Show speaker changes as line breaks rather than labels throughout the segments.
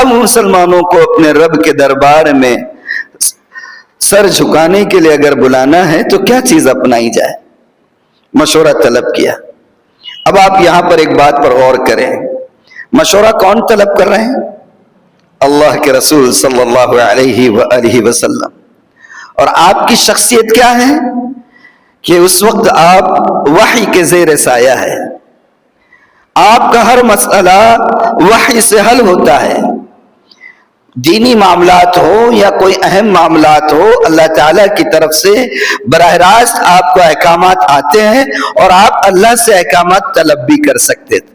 اب مسلمانوں کو اپنے رب کے دربار میں سر جھکانے کے لیے اگر بلانا ہے تو کیا چیز اپنائی جائے؟ مشورہ طلب کیا۔ اب آپ یہاں پر ایک بات پر غور کریں، مشورہ کون طلب کر رہے ہیں؟ اللہ کے رسول صلی اللہ علیہ وآلہ وسلم۔ اور آپ کی شخصیت کیا ہے کہ اس وقت آپ وحی کے زیر سایہ ہے، آپ کا ہر مسئلہ وحی سے حل ہوتا ہے۔ دینی معاملات ہو یا کوئی اہم معاملات ہو، اللہ تعالیٰ کی طرف سے براہ راست آپ کو احکامات آتے ہیں اور آپ اللہ سے احکامات طلب بھی کر سکتے تھے،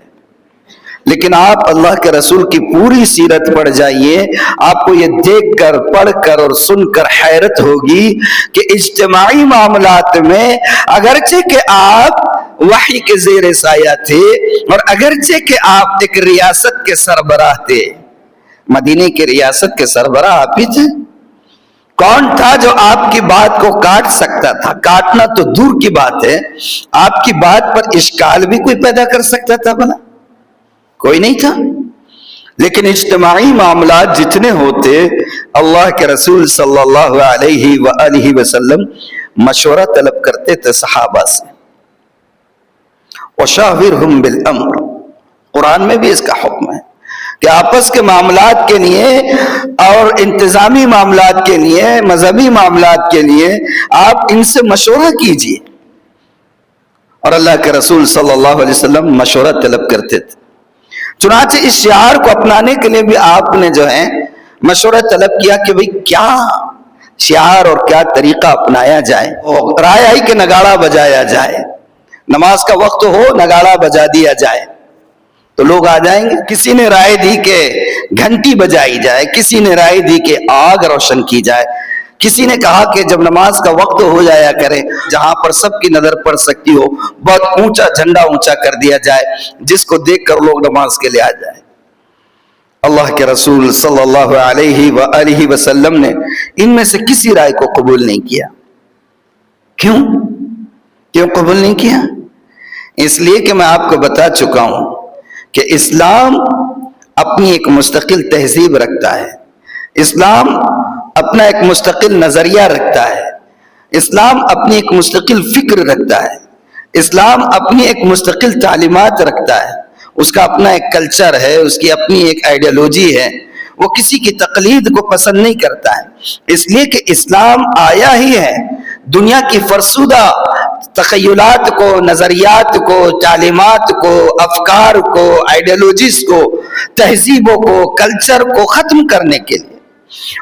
لیکن آپ اللہ کے رسول کی پوری سیرت پڑھ جائیے، آپ کو یہ دیکھ کر، پڑھ کر اور سن کر حیرت ہوگی کہ اجتماعی معاملات میں اگرچہ کہ آپ وحی کے زیر سایہ تھے اور اگرچہ کہ آپ ایک ریاست کے سربراہ تھے، مدینے کی ریاست کے سربراہ آپ ہی تھے، کون تھا جو آپ کی بات کو کاٹ سکتا تھا؟ کاٹنا تو دور کی بات ہے، آپ کی بات پر اشکال بھی کوئی پیدا کر سکتا تھا؟ بھلا کوئی نہیں تھا۔ لیکن اجتماعی معاملات جتنے ہوتے، اللہ کے رسول صلی اللہ علیہ وآلہ وسلم مشورہ طلب کرتے تھے صحابہ سے۔ وَشَاوِرْهُمْ بِالْأَمْرِ، قرآن میں بھی اس کا حکم ہے کہ آپس کے معاملات کے لیے اور انتظامی معاملات کے لیے، مذہبی معاملات کے لیے آپ ان سے مشورہ کیجئے، اور اللہ کے رسول صلی اللہ علیہ وسلم مشورہ طلب کرتے تھے۔ چنانچہ اس شعار کو اپنانے کے لیے بھی آپ نے جو ہے مشورہ طلب کیا کہ بھئی کیا شعار اور کیا طریقہ اپنایا جائے۔ رائے آئی کہ نگاڑا بجایا جائے، نماز کا وقت ہو نگاڑا بجا دیا جائے تو لوگ آ جائیں گے۔ کسی نے رائے دی کہ گھنٹی بجائی جائے، کسی نے رائے دی کہ آگ روشن کی جائے، کسی نے کہا کہ جب نماز کا وقت ہو جایا کرے، جہاں پر سب کی نظر پڑ سکتی ہو، بہت اونچا جھنڈا اونچا کر دیا جائے جس کو دیکھ کر لوگ نماز کے لیے آ جائیں۔ اللہ کے رسول صلی اللہ علیہ وآلہ وسلم نے ان میں سے کسی رائے کو قبول نہیں کیا۔ کیوں قبول نہیں کیا؟ اس لیے کہ میں آپ کو بتا چکا ہوں کہ اسلام اپنی ایک مستقل تہذیب رکھتا ہے، اسلام اپنا ایک مستقل نظریہ رکھتا ہے، اسلام اپنی ایک مستقل فکر رکھتا ہے، اسلام اپنی ایک مستقل تعلیمات رکھتا ہے، اس کا اپنا ایک کلچر ہے، اس کی اپنی ایک آئیڈیالوجی ہے، وہ کسی کی تقلید کو پسند نہیں کرتا ہے۔ اس لیے کہ اسلام آیا ہی ہے دنیا کی فرسودہ تخیلات کو، نظریات کو، تعلیمات کو، افکار کو، آئیڈیالوجیز کو، تہذیبوں کو، کلچر کو ختم کرنے کے لیے،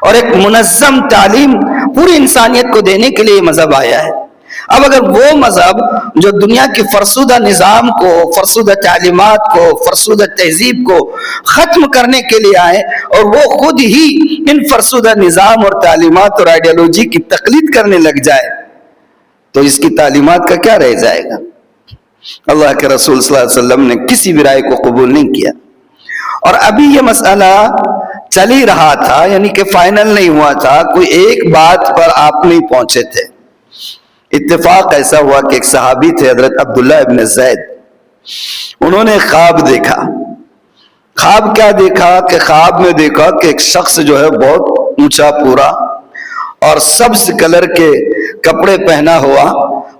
اور ایک منظم تعلیم پوری انسانیت کو دینے کے لیے مذہب آیا ہے۔ اب اگر وہ مذہب جو دنیا کی فرسودہ نظام کو، فرسودہ تعلیمات کو، فرسودہ تہذیب کو ختم کرنے کے لیے آئے اور وہ خود ہی ان فرسودہ نظام اور تعلیمات اور آئیڈیالوجی کی تقلید کرنے لگ جائے تو اس کی تعلیمات کا کیا رہ جائے گا؟ اللہ کے رسول صلی اللہ علیہ وسلم نے کسی بھی رائے کو قبول نہیں کیا۔ اور ابھی یہ مسئلہ چل ہی رہا تھا، یعنی کہ فائنل نہیں ہوا تھا، کوئی ایک بات پر آپ نہیں پہنچے تھے۔ اتفاق ایسا ہوا کہ ایک صحابی تھے حضرت عبداللہ ابن زید، انہوں نے خواب دیکھا۔ خواب کیا دیکھا کہ خواب میں دیکھا کہ ایک شخص جو ہے بہت اونچا پورا اور سبز کلر کے کپڑے پہنا ہوا،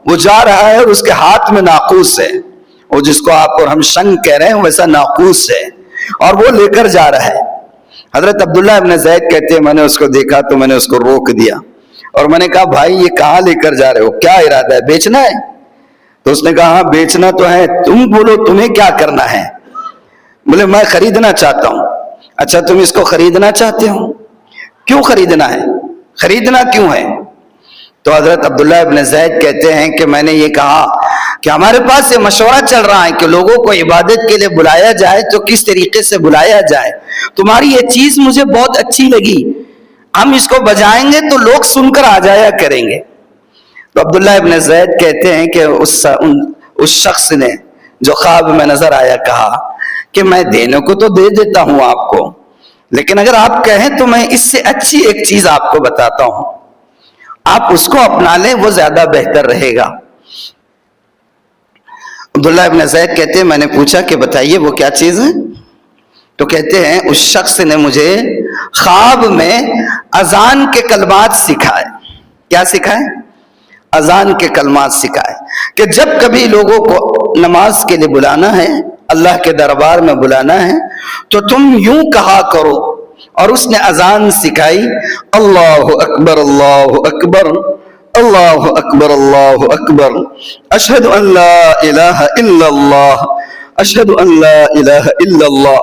وہ جا رہا ہے اور اس کے ہاتھ میں ناقوس ہے، وہ جس کو آپ اور ہم شنگ کہہ رہے ہیں ویسا ناقوس ہے، اور وہ لے کر جا رہا ہے۔ حضرت عبداللہ ابن زید کہتے ہیں میں نے اس کو دیکھا تو میں نے اس کو روک دیا اور میں نے کہا بھائی یہ کہاں لے کر جا رہے ہو، کیا ارادہ ہے، بیچنا ہے؟ تو اس نے کہا ہاں بیچنا تو ہے، تم بولو تمہیں کیا کرنا ہے؟ بولے میں خریدنا چاہتا ہوں۔ اچھا تم اس کو خریدنا چاہتے ہو، کیوں خریدنا ہے، خریدنا کیوں ہے؟ تو حضرت عبداللہ ابن زید کہتے ہیں کہ میں نے یہ کہا کہ ہمارے پاس یہ مشورہ چل رہا ہے کہ لوگوں کو عبادت کے لیے بلایا جائے تو کس طریقے سے بلایا جائے، تمہاری یہ چیز مجھے بہت اچھی لگی، ہم اس کو بجائیں گے تو لوگ سن کر آ جایا کریں گے۔ تو عبداللہ ابن زید کہتے ہیں کہ اس شخص نے جو خواب میں نظر آیا کہا کہ میں دینے کو تو دے دیتا ہوں آپ کو، لیکن اگر آپ کہیں تو میں اس سے اچھی ایک چیز آپ کو بتاتا ہوں، آپ اس کو اپنا لیں، وہ زیادہ بہتر رہے گا۔ عبداللہ ابن زید کہتے ہیں میں نے پوچھا کہ بتائیے وہ کیا چیز ہے؟ تو کہتے ہیں اس شخص نے مجھے خواب میں اذان کے کلمات سکھائے. کیا سکھائے؟ اذان کے کلمات سکھائے کہ جب کبھی لوگوں کو نماز کے لیے بلانا ہے، اللہ کے دربار میں بلانا ہے، تو تم یوں کہا کرو. اور اس نے اذان سکھائی، اللہ اکبر اللہ اکبر اللہ اکبر اللہ اکبر، اشہد ان لا الہ الا اللہ، اشہد ان لا الہ الا اللہ،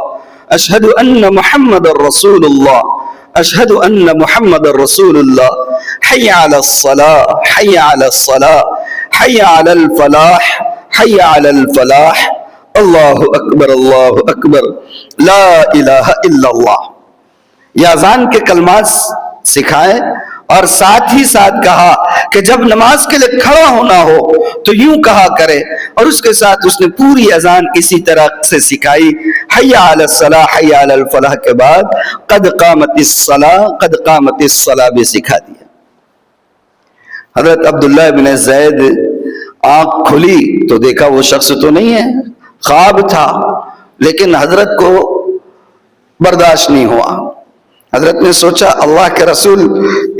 اشہد ان محمد رسول اللہ، اشہد ان محمد رسول اللہ، حی علی الصلاة حی علی الصلاة حی علی الفلاح حی علی الفلاح، اللہ اکبر اللہ اکبر لا الہ الا اللہ. یہ اذان کے کلمات سکھائے اور ساتھ ہی ساتھ کہا کہ جب نماز کے لیے کھڑا ہونا ہو تو یوں کہا کرے. اور اس کے ساتھ اس نے پوری اذان اسی طرح سے سکھائی، حی علی الصلاح حی علی الفلاح کے بعد قد قامت الصلاح قد قامت الصلاح بھی سکھا دیا. حضرت عبداللہ بن زید آنکھ کھلی تو دیکھا وہ شخص تو نہیں ہے، خواب تھا، لیکن حضرت کو برداشت نہیں ہوا. حضرت نے سوچا اللہ کے رسول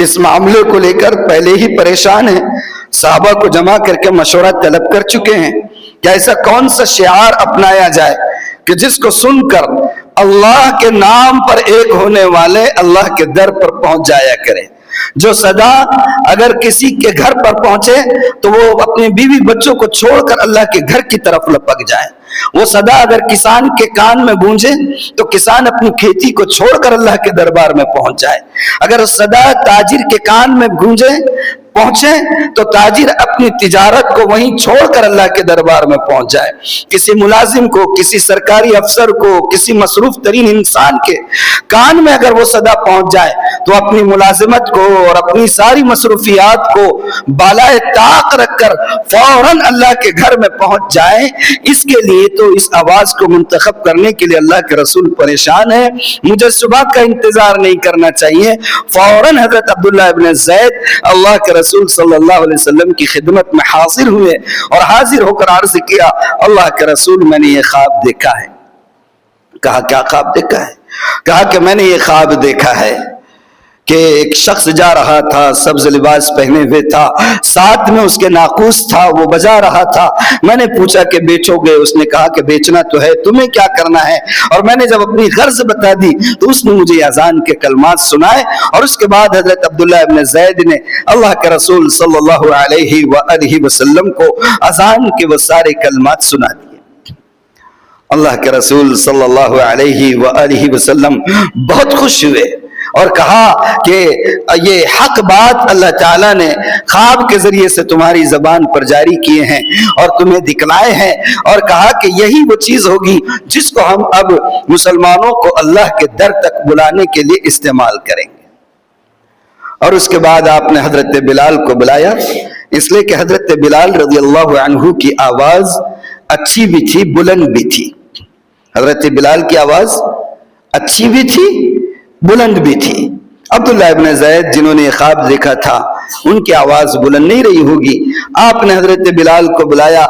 اس معاملے کو لے کر پہلے ہی پریشان ہیں، صحابہ کو جمع کر کے مشورہ طلب کر چکے ہیں کہ ایسا کون سا شعار اپنایا جائے کہ جس کو سن کر اللہ کے نام پر ایک ہونے والے اللہ کے در پر پہنچ جایا کرے. جو صدا اگر کسی کے گھر پر پہنچے تو وہ اپنے بیوی بچوں کو چھوڑ کر اللہ کے گھر کی طرف لپک جائے. وہ صدا اگر کسان کے کان میں گونجے تو کسان اپنی کھیتی کو چھوڑ کر اللہ کے دربار میں پہنچ جائے. اگر صدا تاجر کے کان میں گونجے پہنچے تو تاجر اپنی تجارت کو وہیں چھوڑ کر اللہ کے دربار میں پہنچ جائے. کسی ملازم کو، کسی سرکاری افسر کو، کسی مصروف ترین انسان کے کان میں اگر وہ صدا پہنچ جائے تو اپنی ملازمت کو اور اپنی ساری مصروفیات کو بالائے طاق رکھ کر فوراً اللہ کے گھر میں پہنچ جائے. اس کے لیے تو اس آواز کو منتخب کرنے کے لیے اللہ کے رسول پریشان ہے. مجھے صبح کا انتظار نہیں کرنا چاہیے. فوراً حضرت عبداللہ ابن زید اللہ کے رسول صلی اللہ علیہ وسلم کی خدمت میں حاضر ہوئے اور حاضر ہو کر عرض کیا، اللہ کے رسول میں نے یہ خواب دیکھا ہے. کہا کیا خواب دیکھا ہے؟ کہا کہ میں نے یہ خواب دیکھا ہے کہ ایک شخص جا رہا تھا، سبز لباس پہنے ہوئے تھا، ساتھ میں اس کے ناقوس تھا، وہ بجا رہا تھا. میں نے پوچھا کہ بیچو گے؟ اس نے کہا کہ بیچنا تو ہے، تمہیں کیا کرنا ہے؟ اور میں نے جب اپنی غرض بتا دی تو اس نے مجھے اذان کے کلمات سنائے. اور اس کے بعد حضرت عبداللہ ابن زید نے اللہ کے رسول صلی اللہ علیہ وآلہ وسلم کو اذان کے وہ سارے کلمات سنا دیے. اللہ کے رسول صلی اللہ علیہ وآلہ وسلم بہت خوش ہوئے اور کہا کہ یہ حق بات اللہ تعالیٰ نے خواب کے ذریعے سے تمہاری زبان پر جاری کیے ہیں اور تمہیں دکھلائے ہیں، اور کہا کہ یہی وہ چیز ہوگی جس کو ہم اب مسلمانوں کو اللہ کے در تک بلانے کے لیے استعمال کریں گے. اور اس کے بعد آپ نے حضرت بلال کو بلایا، اس لیے کہ حضرت بلال رضی اللہ عنہ کی آواز اچھی بھی تھی، بلند بھی تھی. حضرت بلال کی آواز اچھی بھی تھی، بلند بھی تھی. عبداللہ ابن زید جنہوں نے خواب دیکھا تھا ان کی آواز بلند نہیں رہی ہوگی. آپ نے حضرت بلال کو بلایا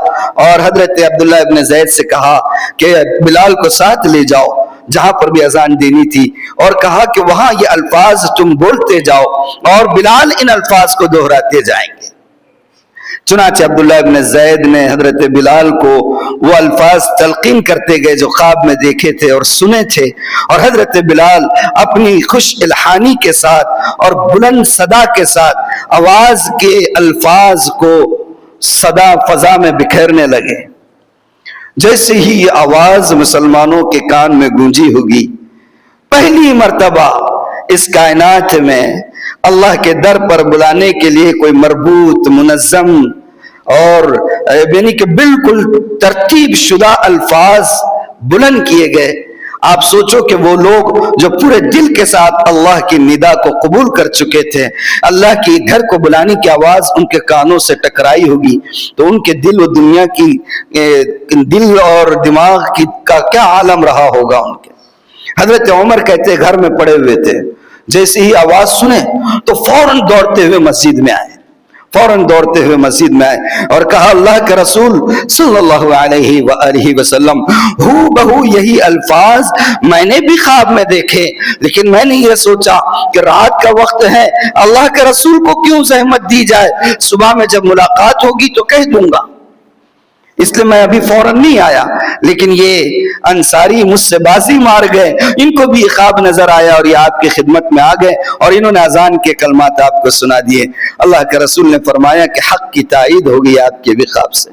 اور حضرت عبداللہ ابن زید سے کہا کہ بلال کو ساتھ لے جاؤ جہاں پر بھی اذان دینی تھی، اور کہا کہ وہاں یہ الفاظ تم بولتے جاؤ اور بلال ان الفاظ کو دہراتے جائیں گے. چنانچہ عبداللہ ابن زید نے حضرت بلال کو وہ الفاظ تلقین کرتے گئے جو خواب میں دیکھے تھے اور سنے تھے، اور حضرت بلال اپنی خوش الحانی کے ساتھ اور بلند صدا کے ساتھ آواز کے الفاظ کو صدا فضا میں بکھیرنے لگے. جیسے ہی یہ آواز مسلمانوں کے کان میں گونجی ہوگی، پہلی مرتبہ اس کائنات میں اللہ کے در پر بلانے کے لیے کوئی مربوط، منظم اور یعنی کہ بالکل ترتیب شدہ الفاظ بلند کیے گئے. آپ سوچو کہ وہ لوگ جو پورے دل کے ساتھ اللہ کی ندا کو قبول کر چکے تھے، اللہ کی گھر کو بلانے کی آواز ان کے کانوں سے ٹکرائی ہوگی تو ان کے دل و دنیا کی دل اور دماغ کی کا کیا عالم رہا ہوگا ان کے. حضرت عمر کہتے گھر میں پڑے ہوئے تھے، جیسے ہی آواز سنے تو فوراً دوڑتے ہوئے مسجد میں آئے، فوراً دوڑتے ہوئے مسجد میں آئے اور کہا اللہ کے رسول صلی اللہ علیہ وآلہ وسلم ہو بہو یہی الفاظ میں نے بھی خواب میں دیکھے، لیکن میں نے یہ سوچا کہ رات کا وقت ہے، اللہ کے رسول کو کیوں زحمت دی جائے، صبح میں جب ملاقات ہوگی تو کہہ دوں گا، اس لیے میں ابھی فوراً نہیں آیا۔ لیکن یہ انصاری مجھ سے بازی مار گئے، ان کو بھی خواب نظر آیا اور یہ آپ کی خدمت میں آ گئے اور انہوں نے اذان کے کلمات آپ کو سنا دیے۔ اللہ کے رسول نے فرمایا کہ حق کی تائید ہوگی آپ کے بھی خواب سے،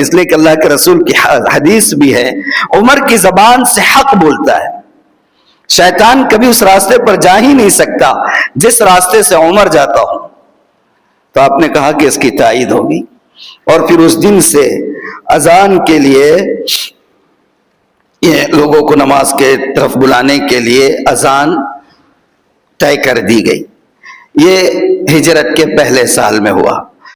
اس لیے کہ اللہ کے رسول کی حدیث بھی ہے، عمر کی زبان سے حق بولتا ہے، شیطان کبھی اس راستے پر جا ہی نہیں سکتا جس راستے سے عمر جاتا ہو۔ تو آپ نے کہا کہ اس کی تائید ہوگی، اور پھر اس دن سے اذان کے لیے یہ لوگوں کو نماز کے طرف بلانے کے لیے اذان طے کر دی گئی۔ یہ ہجرت کے پہلے سال میں ہوا۔